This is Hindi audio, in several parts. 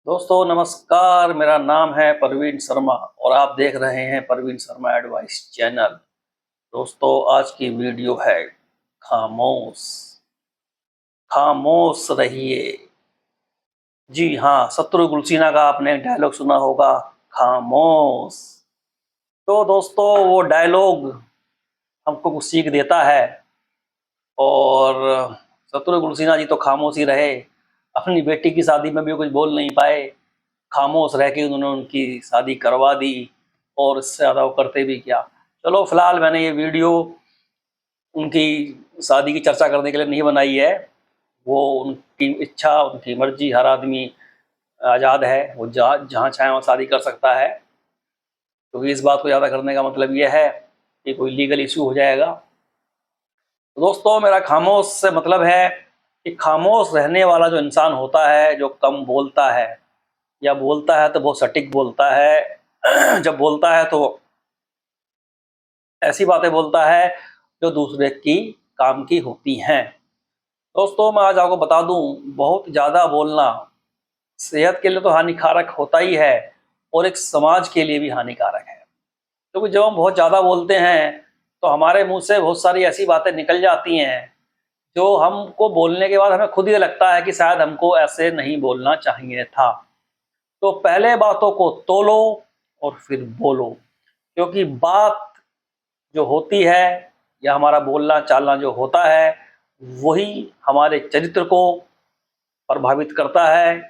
दोस्तों नमस्कार। मेरा नाम है परवीन शर्मा और आप देख रहे हैं परवीन शर्मा एडवाइस चैनल। दोस्तों आज की वीडियो है खामोश। खामोश रहिए। जी हाँ, शत्रु गुलसिना का आपने डायलॉग सुना होगा, खामोश। तो दोस्तों वो डायलॉग हमको कुछ सीख देता है और शत्रु गुलसिना जी तो खामोश ही रहे। अपनी बेटी की शादी में भी कुछ बोल नहीं पाए, खामोश रह के उन्होंने उनकी शादी करवा दी और इससे ज़्यादा वो करते भी क्या। चलो फिलहाल मैंने ये वीडियो उनकी शादी की चर्चा करने के लिए नहीं बनाई है। वो उनकी इच्छा, उनकी मर्जी, हर आदमी आज़ाद है, वो जहाँ चाहे वहाँ शादी कर सकता है। क्योंकि इस बात को ज़्यादा करने का मतलब ये है कि कोई लीगल इशू हो जाएगा। तो दोस्तों मेरा खामोश से मतलब है कि खामोश रहने वाला जो इंसान होता है, जो कम बोलता है या बोलता है तो बहुत सटीक बोलता है जब बोलता है तो ऐसी बातें बोलता है जो दूसरे की काम की होती हैं। दोस्तों मैं आज आपको बता दूं, बहुत ज़्यादा बोलना सेहत के लिए तो हानिकारक होता ही है और एक समाज के लिए भी हानिकारक है। क्योंकि जब हम बहुत ज़्यादा बोलते हैं तो हमारे मुंह से बहुत सारी ऐसी बातें निकल जाती हैं जो हमको बोलने के बाद हमें खुद ही लगता है कि शायद हमको ऐसे नहीं बोलना चाहिए था। तो पहले बातों को तोलो और फिर बोलो। क्योंकि बात जो होती है या हमारा बोलना चालना जो होता है वही हमारे चरित्र को प्रभावित करता है,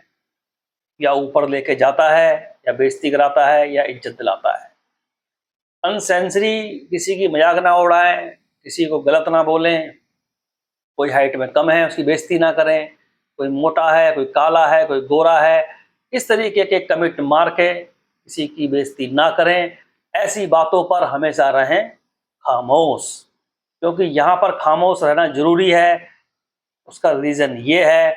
या ऊपर लेके जाता है, या बेइज्जती कराता है, या इज्जत दिलाता है। अनसेंसरी किसी की मजाक ना उड़ाएं, किसी को गलत ना बोलें। कोई हाइट में कम है उसकी बेइज्जती ना करें, कोई मोटा है, कोई काला है, कोई गोरा है, इस तरीके के कमेंट मार के किसी की बेइज्जती ना करें। ऐसी बातों पर हमेशा रहें खामोश। क्योंकि यहाँ पर खामोश रहना जरूरी है। उसका रीज़न ये है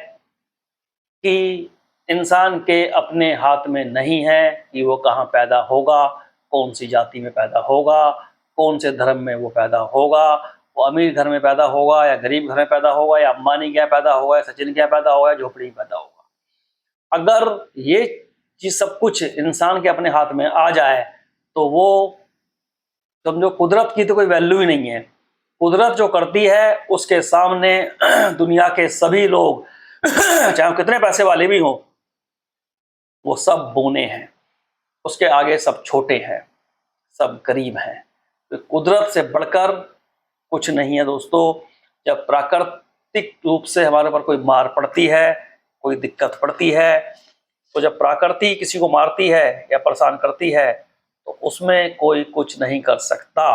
कि इंसान के अपने हाथ में नहीं है कि वो कहाँ पैदा होगा, कौन सी जाति में पैदा होगा, कौन से धर्म में वो पैदा होगा। वो अमीर घर में पैदा होगा या गरीब घर में पैदा होगा, या अंबानी के यहाँ पैदा होगा, या सचिन के यहाँ पैदा होगा, या झोपड़ी में पैदा होगा। अगर ये चीज़ सब कुछ इंसान के अपने हाथ में आ जाए तो वो समझो कुदरत की तो कोई वैल्यू ही नहीं है। कुदरत जो करती है उसके सामने दुनिया के सभी लोग चाहे वो कितने पैसे वाले भी हों, वो सब बूने हैं। उसके आगे सब छोटे हैं, सब गरीब हैं। तो कुदरत से बढ़कर कुछ नहीं है दोस्तों। जब प्राकृतिक रूप से हमारे ऊपर कोई मार पड़ती है, कोई दिक्कत पड़ती है, तो जब प्रकृति किसी को मारती है या परेशान करती है तो उसमें कोई कुछ नहीं कर सकता।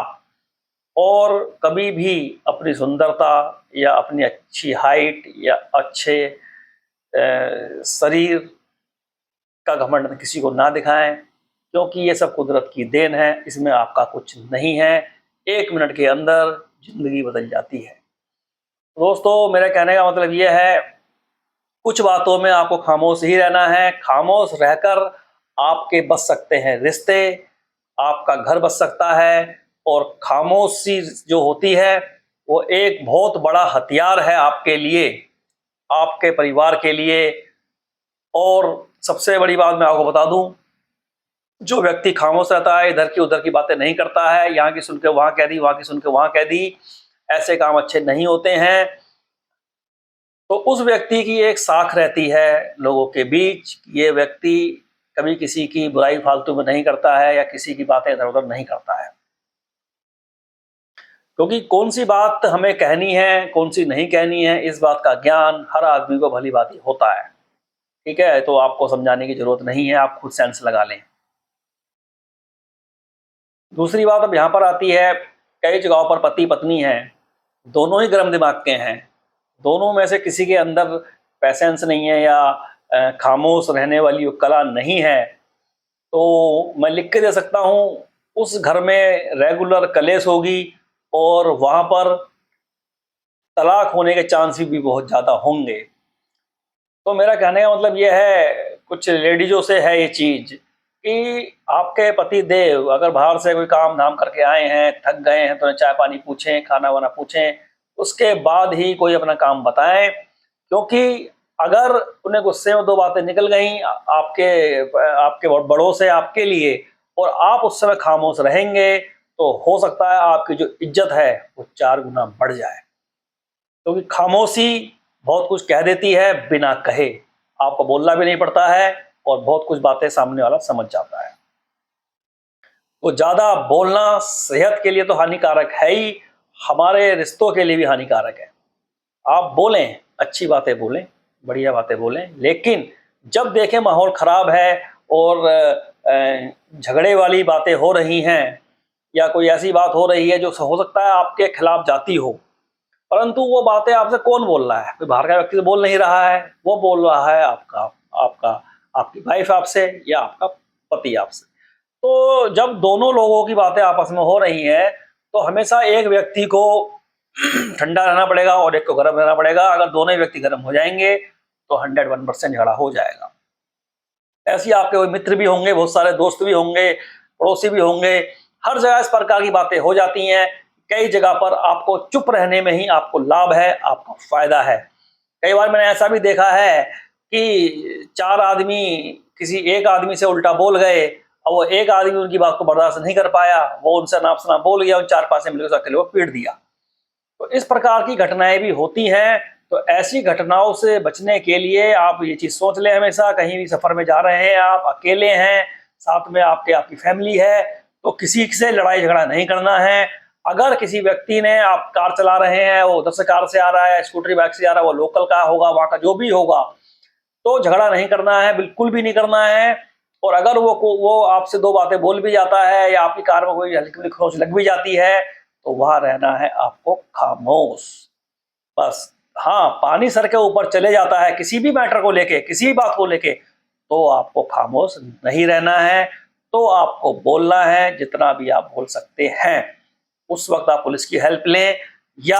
और कभी भी अपनी सुंदरता या अपनी अच्छी हाइट या अच्छे शरीर का घमंड किसी को ना दिखाएं। क्योंकि ये सब कुदरत की देन है, इसमें आपका कुछ नहीं है। 1 मिनट के अंदर जिंदगी बदल जाती है। दोस्तों मेरे कहने का मतलब ये है, कुछ बातों में आपको खामोश ही रहना है। खामोश रहकर आपके बच सकते हैं रिश्ते, आपका घर बच सकता है। और खामोशी जो होती है वो एक बहुत बड़ा हथियार है आपके लिए, आपके परिवार के लिए। और सबसे बड़ी बात मैं आपको बता दूं, जो व्यक्ति खामोश रहता है, इधर की उधर की बातें नहीं करता है, यहाँ की सुन के वहां कह दी, वहां की सुन के वहां कह दी, ऐसे काम अच्छे नहीं होते हैं। तो उस व्यक्ति की एक साख रहती है लोगों के बीच। ये व्यक्ति कभी किसी की बुराई फालतू में नहीं करता है या किसी की बातें इधर उधर नहीं करता है। क्योंकि कौन सी बात हमें कहनी है, कौन सी नहीं कहनी है, इस बात का ज्ञान हर आदमी को भली भांति होता है। ठीक है, तो आपको समझाने की जरूरत नहीं है, आप खुद सेंस लगा लें। दूसरी बात अब यहाँ पर आती है, कई जगहों पर पति पत्नी हैं, दोनों ही गर्म दिमाग के हैं, दोनों में से किसी के अंदर पैसेंस नहीं है या खामोश रहने वाली वो कला नहीं है, तो मैं लिख के दे सकता हूँ उस घर में रेगुलर कलेश होगी और वहाँ पर तलाक होने के चांस भी बहुत ज़्यादा होंगे। तो मेरा कहने का मतलब ये है, कुछ लेडीजों से है ये चीज़ कि आपके पति देव अगर बाहर से कोई काम धाम करके आए हैं, थक गए हैं, तो चाय पानी पूछें, खाना वाना पूछें, उसके बाद ही कोई अपना काम बताएं। क्योंकि अगर उन्हें गुस्से में दो बातें निकल गई आपके आपके बड़ों से आपके लिए, और आप उस समय खामोश रहेंगे, तो हो सकता है आपकी जो इज्जत है वो 4 गुना बढ़ जाए। क्योंकि खामोशी बहुत कुछ कह देती है बिना कहे, आपको बोलना भी नहीं पड़ता है और बहुत कुछ बातें सामने वाला समझ जाता है। तो ज्यादा बोलना सेहत के लिए तो हानिकारक है ही, हमारे रिश्तों के लिए भी हानिकारक है। आप बोलें, अच्छी बातें बोलें, बढ़िया बातें बोलें, लेकिन जब देखें माहौल खराब है और झगड़े वाली बातें हो रही हैं या कोई ऐसी बात हो रही है जो हो सकता है आपके खिलाफ जाती हो, परंतु वो बातें आपसे कौन बोल रहा है? कोई बाहर का व्यक्ति तो बोल नहीं रहा है, वो बोल रहा है आपका आपका आपकी वाइफ आपसे या आपका पति आपसे। तो जब दोनों लोगों की बातें आपस में हो रही हैं, तो हमेशा एक व्यक्ति को ठंडा रहना पड़ेगा और एक को गर्म रहना पड़ेगा। अगर दोनों ही व्यक्ति गर्म हो जाएंगे तो 101% झगड़ा हो जाएगा। ऐसे आपके कोई मित्र भी होंगे, बहुत सारे दोस्त भी होंगे, पड़ोसी भी होंगे, हर जगह इस प्रकार की बातें हो जाती हैं। कई जगह पर आपको चुप रहने में ही आपको लाभ है, आपको फायदा है। कई बार मैंने ऐसा भी देखा है कि 4 आदमी किसी एक आदमी से उल्टा बोल गए और वो एक आदमी उनकी बात को बर्दाश्त नहीं कर पाया, वो उनसे नाप शनाप बोल गया, उन 4-5 से मिलकर अकेले वो पीट दिया। तो इस प्रकार की घटनाएं भी होती हैं। तो ऐसी घटनाओं से बचने के लिए आप ये चीज सोच लें, हमेशा कहीं भी सफर में जा रहे हैं, आप अकेले हैं, साथ में आपकी फैमिली है, तो किसी से लड़ाई झगड़ा नहीं करना है। अगर किसी व्यक्ति ने, आप कार चला रहे हैं, वो उधर से कार से आ रहा है, स्कूटरी बाइक से आ रहा है, वो लोकल का होगा, वहां का जो भी होगा, तो झगड़ा नहीं करना है, बिल्कुल भी नहीं करना है। और अगर वो आपसे 2 बातें बोल भी जाता है या आपकी कार में कोई हल्की खरोंच लग भी जाती है, तो वहां रहना है आपको खामोश, बस। हाँ, पानी सर के ऊपर चले जाता है किसी भी मैटर को लेके, किसी भी बात को लेके, तो आपको खामोश नहीं रहना है, तो आपको बोलना है जितना भी आप बोल सकते हैं। उस वक्त आप पुलिस की हेल्प लें, या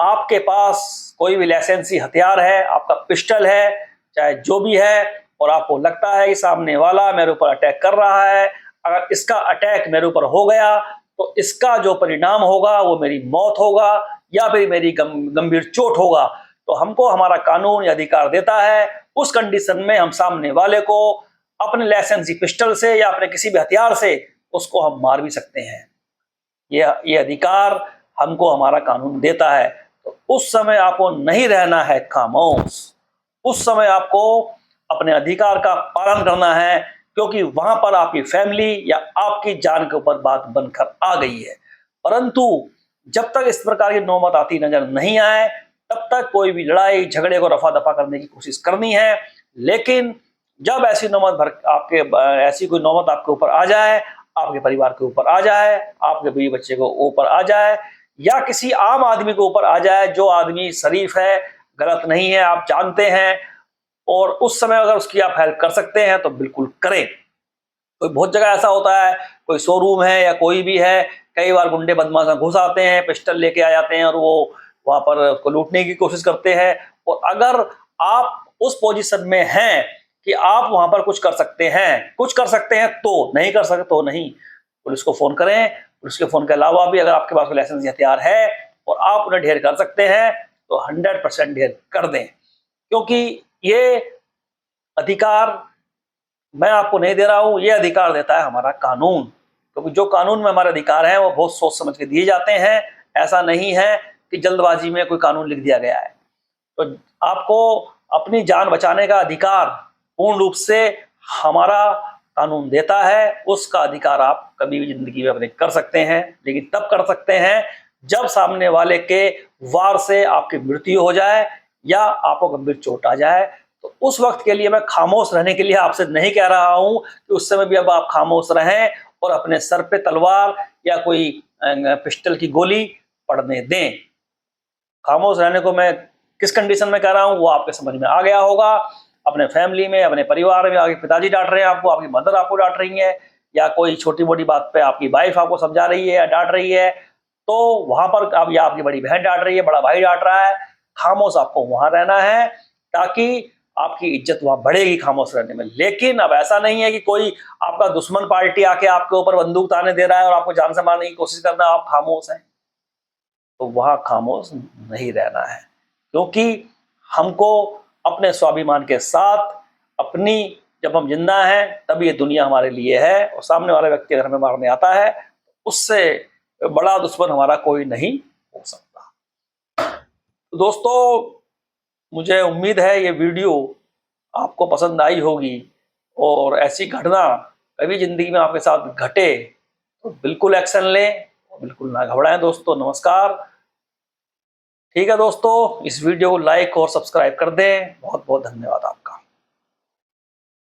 आपके पास कोई भी लाइसेंसी हथियार है, आपका पिस्टल है, चाहे जो भी है, और आपको लगता है कि सामने वाला मेरे ऊपर अटैक कर रहा है, अगर इसका अटैक मेरे ऊपर हो गया तो इसका जो परिणाम होगा वो मेरी मौत होगा या फिर मेरी गंभीर चोट होगा। तो हमको हमारा कानून या अधिकार देता है, उस कंडीशन में हम सामने वाले को अपने लाइसेंसी पिस्टल से या अपने किसी भी हथियार से उसको हम मार भी सकते हैं। ये अधिकार हमको हमारा कानून देता है। तो उस समय आपको नहीं रहना है खामोश, उस समय आपको अपने अधिकार का पालन करना है, क्योंकि वहां पर आपकी फैमिली या आपकी जान के ऊपर बात बनकर आ गई है। परंतु जब तक इस प्रकार की नौबत आती नजर नहीं आए, तब तक कोई भी लड़ाई झगड़े को रफा दफा करने की कोशिश करनी है। लेकिन जब ऐसी नौबत भर आपके ऐसी कोई नौबत आपके ऊपर आ जाए, आपके परिवार के ऊपर आ जाए, आपके बीवी बच्चे को ऊपर आ जाए, या किसी आम आदमी के ऊपर आ जाए, जो आदमी शरीफ है, गलत नहीं है, आप जानते हैं, और उस समय अगर उसकी आप हेल्प कर सकते हैं तो बिल्कुल करें। कोई बहुत जगह ऐसा होता है, कोई शोरूम है या कोई भी है, कई बार गुंडे बदमाश घुस आते हैं, पिस्टल लेके आ जाते हैं और वो वहां पर उसको लूटने की कोशिश करते हैं। और अगर आप उस पोजीशन में हैं कि आप वहां पर कुछ कर सकते हैं, कुछ कर सकते हैं, तो नहीं कर सकते तो नहीं, पुलिस को फोन करें। पुलिस के फोन के अलावा भी अगर आपके पास लाइसेंस हथियार है और आप उन्हें ढेर कर सकते हैं, तो 100% ढेर कर दें। क्योंकि ये अधिकार मैं आपको नहीं दे रहा हूं, ये अधिकार देता है हमारा कानून। क्योंकि जो कानून में हमारे अधिकार हैं वो बहुत सोच समझ के दिए जाते हैं। ऐसा नहीं है कि जल्दबाजी में कोई कानून लिख दिया गया है। तो आपको अपनी जान बचाने का अधिकार पूर्ण रूप से हमारा कानून देता है, उसका अधिकार आप कभी भी जिंदगी में अपने कर सकते हैं, लेकिन तब कर सकते हैं जब सामने वाले के वार से आपकी मृत्यु हो जाए या आपको गंभीर चोट आ जाए। तो उस वक्त के लिए मैं खामोश रहने के लिए आपसे नहीं कह रहा हूं कि उस समय भी अब आप खामोश रहें और अपने सर पे तलवार या कोई पिस्टल की गोली पड़ने दें। खामोश रहने को मैं किस कंडीशन में कह रहा हूं वो आपके समझ में आ गया होगा। अपने फैमिली में, अपने परिवार में आपके पिताजी डांट रहे हैं आपको, आपकी मदर आपको डांट रही है, या कोई छोटी मोटी बात पे आपकी वाइफ आपको समझा रही है या डांट रही है, तो वहां पर आप, या आपकी बड़ी बहन डांट रही है, बड़ा भाई डांट रहा है, खामोश आपको वहां रहना है, ताकि आपकी इज्जत वहां बढ़ेगी खामोश रहने में। लेकिन अब ऐसा नहीं है कि कोई आपका दुश्मन पार्टी आके आपके ऊपर बंदूक ताने दे रहा है और आपको जान से मारने की कोशिश कर रहा है, आप खामोश हैं, तो वहां खामोश नहीं रहना है। क्योंकि हमको अपने स्वाभिमान के साथ अपनी, जब हम जिंदा हैं तब ये दुनिया हमारे लिए है, और सामने वाला व्यक्ति अगर हमें मारने आता है उससे बड़ा दुश्मन हमारा कोई नहीं हो सकता। तो दोस्तों, मुझे उम्मीद है ये वीडियो आपको पसंद आई होगी, और ऐसी घटना कभी जिंदगी में आपके साथ घटे तो बिल्कुल एक्शन लें, बिल्कुल ना घबराएं। दोस्तों नमस्कार। ठीक है दोस्तों, इस वीडियो को लाइक और सब्सक्राइब कर दें। बहुत बहुत धन्यवाद आपका।